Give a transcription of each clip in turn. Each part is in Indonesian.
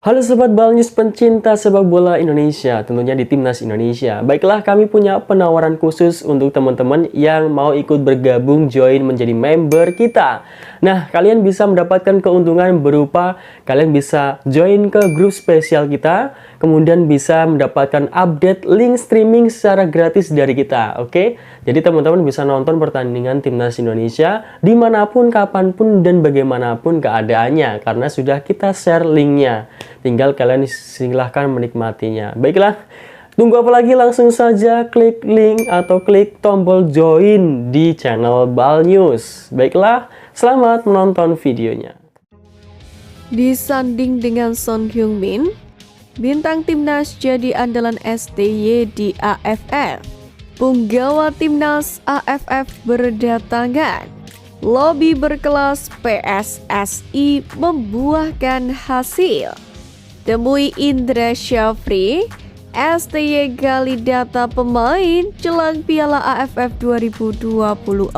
Halo Sobat Balnews pencinta sepak bola Indonesia, tentunya di Timnas Indonesia. Baiklah, kami punya penawaran khusus untuk teman-teman yang mau ikut bergabung join menjadi member kita. Nah, kalian bisa mendapatkan keuntungan berupa kalian bisa join ke grup spesial kita, kemudian bisa mendapatkan update link streaming secara gratis dari kita, oke? Jadi teman-teman bisa nonton pertandingan Timnas Indonesia dimanapun, kapanpun, dan bagaimanapun keadaannya, karena sudah kita share linknya. Tinggal kalian silahkan menikmatinya. Baiklah, tunggu apa lagi? Langsung saja klik link atau klik tombol join di channel Balnews. Baiklah, selamat menonton videonya. Disanding dengan Son Heung-min, bintang timnas jadi andalan STY di AFF. Punggawa timnas AFF berdatangan. Lobi berkelas PSSI membuahkan hasil. Temui Indra Syafri, STY gali data pemain jelang Piala AFF 2024.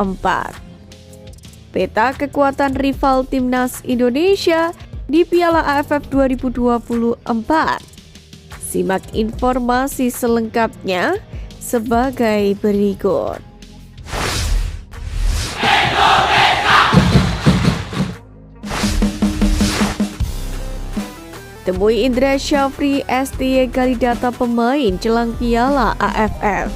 Peta kekuatan rival timnas Indonesia di Piala AFF 2024. Simak informasi selengkapnya sebagai berikut. Temui Indra Syafri, STY gali data pemain jelang Piala AFF.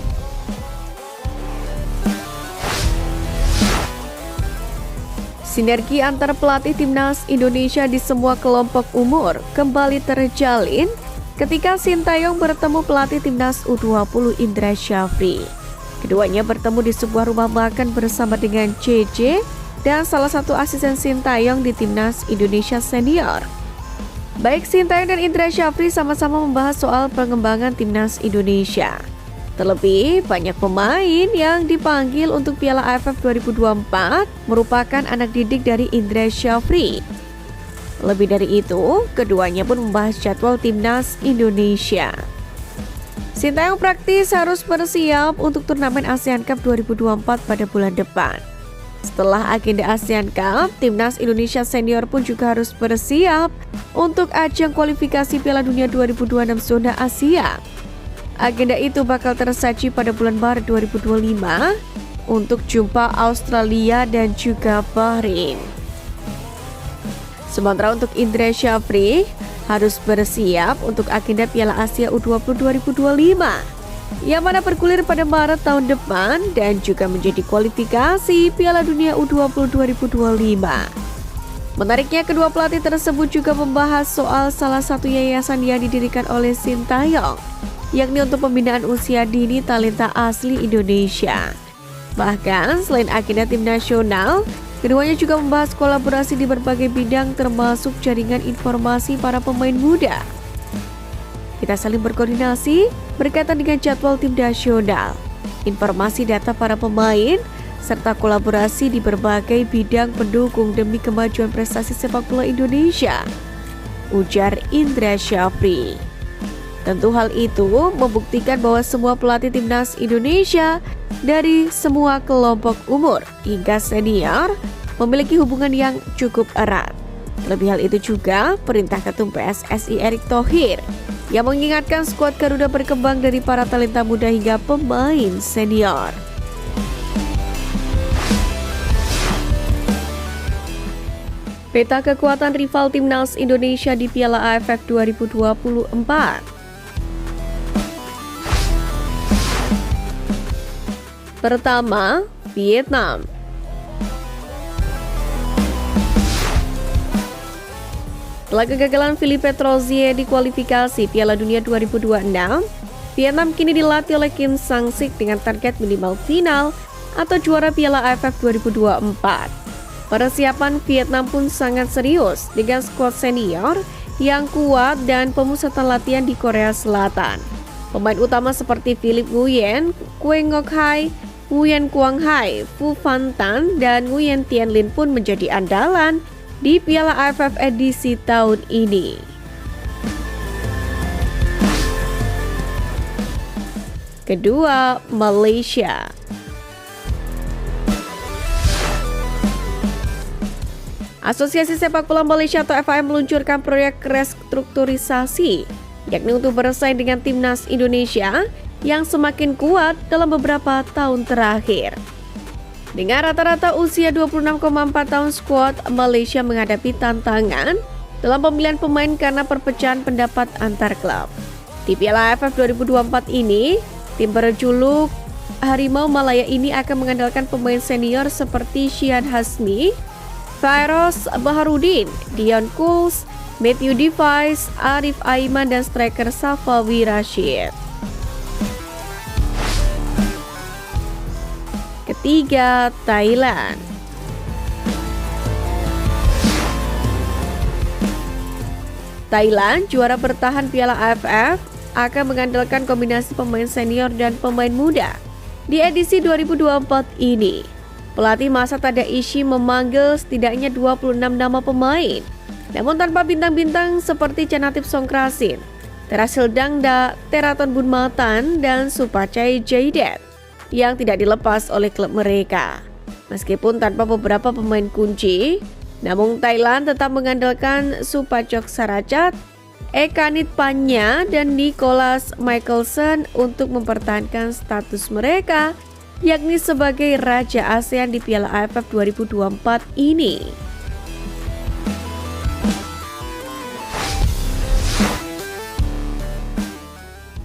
Sinergi antar pelatih timnas Indonesia di semua kelompok umur kembali terjalin ketika Sintayong bertemu pelatih timnas U20 Indra Syafri. Keduanya bertemu di sebuah rumah makan bersama dengan JJ dan salah satu asisten Sintayong di timnas Indonesia senior. Baik Sintayong dan Indra Syafri sama-sama membahas soal pengembangan timnas Indonesia. Terlebih, banyak pemain yang dipanggil untuk Piala AFF 2024 merupakan anak didik dari Indra Syafri. Lebih dari itu, keduanya pun membahas jadwal timnas Indonesia. Sintayong praktis harus bersiap untuk turnamen ASEAN Cup 2024 pada bulan depan. Setelah agenda ASEAN Cup, timnas Indonesia senior pun juga harus bersiap untuk ajang kualifikasi Piala Dunia 2026 zona Asia. Agenda itu bakal tersaji pada bulan Maret 2025 untuk jumpa Australia dan juga Bahrain. Sementara untuk Indra Syafri harus bersiap untuk agenda Piala Asia U20 2025 yang mana bergulir pada Maret tahun depan dan juga menjadi kualifikasi Piala Dunia U20 2025. Menariknya, kedua pelatih tersebut juga membahas soal salah satu yayasan yang didirikan oleh Sintayong, yakni untuk pembinaan usia dini talenta asli Indonesia. Bahkan, selain agenda tim nasional, keduanya juga membahas kolaborasi di berbagai bidang termasuk jaringan informasi para pemain muda. Kita saling berkoordinasi berkaitan dengan jadwal tim nasional, informasi data para pemain, serta kolaborasi di berbagai bidang pendukung demi kemajuan prestasi sepak bola Indonesia, ujar Indra Syafri. Tentu hal itu membuktikan bahwa semua pelatih timnas Indonesia dari semua kelompok umur hingga senior memiliki hubungan yang cukup erat. Lebih hal itu juga perintah Ketum PSSI Erick Thohir yang mengingatkan skuad Garuda berkembang dari para talenta muda hingga pemain senior. Peta kekuatan rival timnas Indonesia di Piala AFF 2024. Pertama, Vietnam. Setelah kegagalan Philippe Troussier di kualifikasi Piala Dunia 2026, Vietnam kini dilatih oleh Kim Sang-sik dengan target minimal final atau juara Piala AFF 2024. Persiapan Vietnam pun sangat serius dengan skuad senior yang kuat dan pemusatan latihan di Korea Selatan. Pemain utama seperti Philip Nguyen, Kue Ngoc Hai, Nguyen Quang Hai, Phu Phan Tan, dan Nguyen Tien Linh pun menjadi andalan di Piala AFF edisi tahun ini. Kedua, Malaysia. Asosiasi Sepak Bola Malaysia atau FIM meluncurkan proyek restrukturisasi, yakni untuk bersaing dengan timnas Indonesia yang semakin kuat dalam beberapa tahun terakhir. Dengan rata-rata usia 26,4 tahun, skuad Malaysia menghadapi tantangan dalam pemilihan pemain karena perpecahan pendapat antar klub. Di Piala AFF 2024 ini, tim berjuluk Harimau Malaya ini akan mengandalkan pemain senior seperti Syian Hasni, Fairoz Baharudin, Dion Kuls, Matthew Device, Arif Aiman, dan striker Safawi Rashid. Ketiga, Thailand. Thailand, juara bertahan Piala AFF, akan mengandalkan kombinasi pemain senior dan pemain muda. Di edisi 2024 ini, pelatih Masa Tadaishi memanggil setidaknya 26 nama pemain, namun tanpa bintang-bintang seperti Chanatip Songkrasin, Terasil Dangda, Teraton Bunmatan, dan Supachai Jaidet yang tidak dilepas oleh klub mereka. Meskipun tanpa beberapa pemain kunci, namun Thailand tetap mengandalkan Supachok Saracat, Ekanit Panya, dan Nicholas Michelson untuk mempertahankan status mereka, yakni sebagai Raja ASEAN di Piala AFF 2024 ini.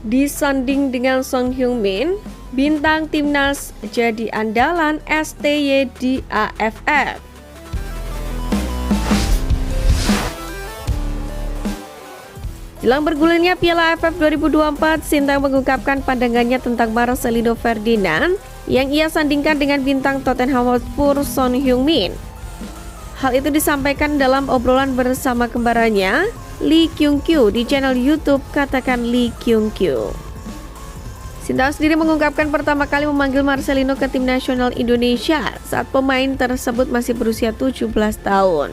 Disanding dengan Son Heung-min, bintang timnas jadi andalan STY di AFF. Jelang bergulirnya Piala AFF 2024, Sintayong mengungkapkan pandangannya tentang Marcelino Ferdinand yang ia sandingkan dengan bintang Tottenham Hotspur Son Heung-min. Hal itu disampaikan dalam obrolan bersama kembarannya, Lee Kyung-kyu, di channel YouTube Katakan Lee Kyung-kyu. Sintayong sendiri mengungkapkan pertama kali memanggil Marcelino ke tim nasional Indonesia saat pemain tersebut masih berusia 17 tahun.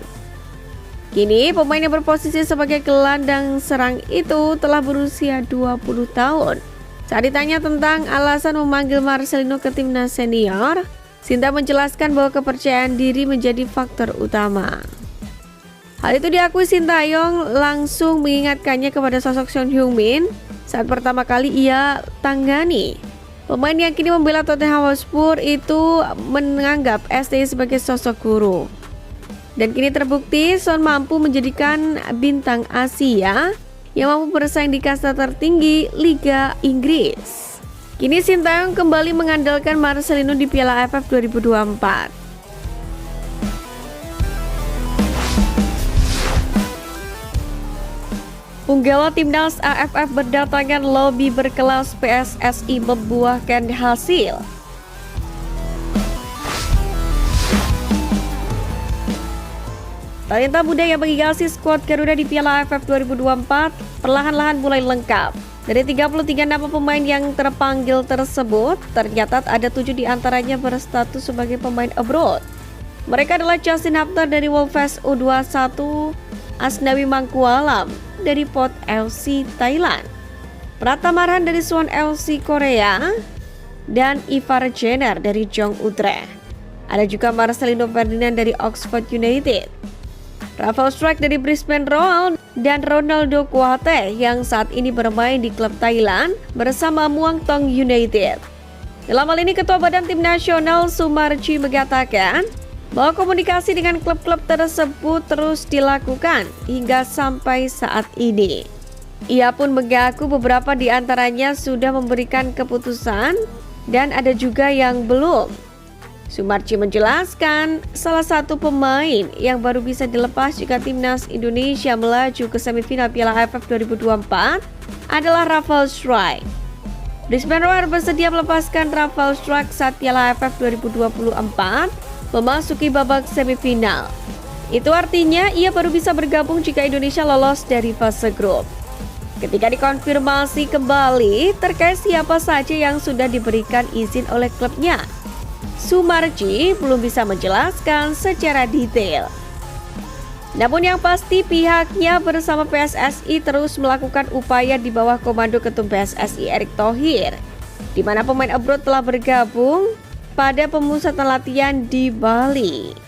Kini pemain yang berposisi sebagai gelandang serang itu telah berusia 20 tahun. Saat ditanya tentang alasan memanggil Marcelino ke timnas senior, Sintayong menjelaskan bahwa kepercayaan diri menjadi faktor utama. Hal itu diakui Sintayong langsung mengingatkannya kepada sosok Son Heung-min saat pertama kali ia tanggani. Pemain yang kini membela Tottenham Hotspur itu menganggap STY sebagai sosok guru. Dan kini terbukti Son mampu menjadikan bintang Asia yang mampu bersaing di kasta tertinggi Liga Inggris. Kini Sintayong kembali mengandalkan Marcelino di Piala AFF 2024. Punggawa timnas AFF berdatangan, lobi berkelas PSSI membuahkan hasil. Talenta muda yang menghiasi skuad Garuda di Piala AFF 2024 perlahan-lahan mulai lengkap. Dari 33 nama pemain yang terpanggil tersebut, tercatat ada 7 diantaranya berstatus sebagai pemain abroad. Mereka adalah Justin Hapter dari Wolves U21, Asnawi Mangkualam dari Port FC Thailand, Pratamarhan dari Suwon FC Korea, dan Ivar Jenner dari Jong Utrecht. Ada juga Marcelino Ferdinand dari Oxford United, Rafael Struijk dari Brisbane Roar, dan Ronaldo Kouate yang saat ini bermain di klub Thailand bersama Muang Thong United. Dalam hal ini, Ketua Badan Tim Nasional Sumarji mengatakan bahwa komunikasi dengan klub-klub tersebut terus dilakukan hingga sampai saat ini. Ia pun mengaku beberapa di antaranya sudah memberikan keputusan dan ada juga yang belum. Sumarji menjelaskan salah satu pemain yang baru bisa dilepas jika timnas Indonesia melaju ke semifinal Piala AFF 2024 adalah Rafael Struijk. Brisbane Roar bersedia melepaskan Rafael Struijk saat Piala AFF 2024 memasuki babak semifinal. Itu artinya ia baru bisa bergabung jika Indonesia lolos dari fase grup. Ketika dikonfirmasi kembali terkait siapa saja yang sudah diberikan izin oleh klubnya, Sumarji belum bisa menjelaskan secara detail. Namun yang pasti pihaknya bersama PSSI terus melakukan upaya di bawah komando Ketum PSSI Erick Thohir, di mana pemain abroad telah bergabung pada pemusatan latihan di Bali.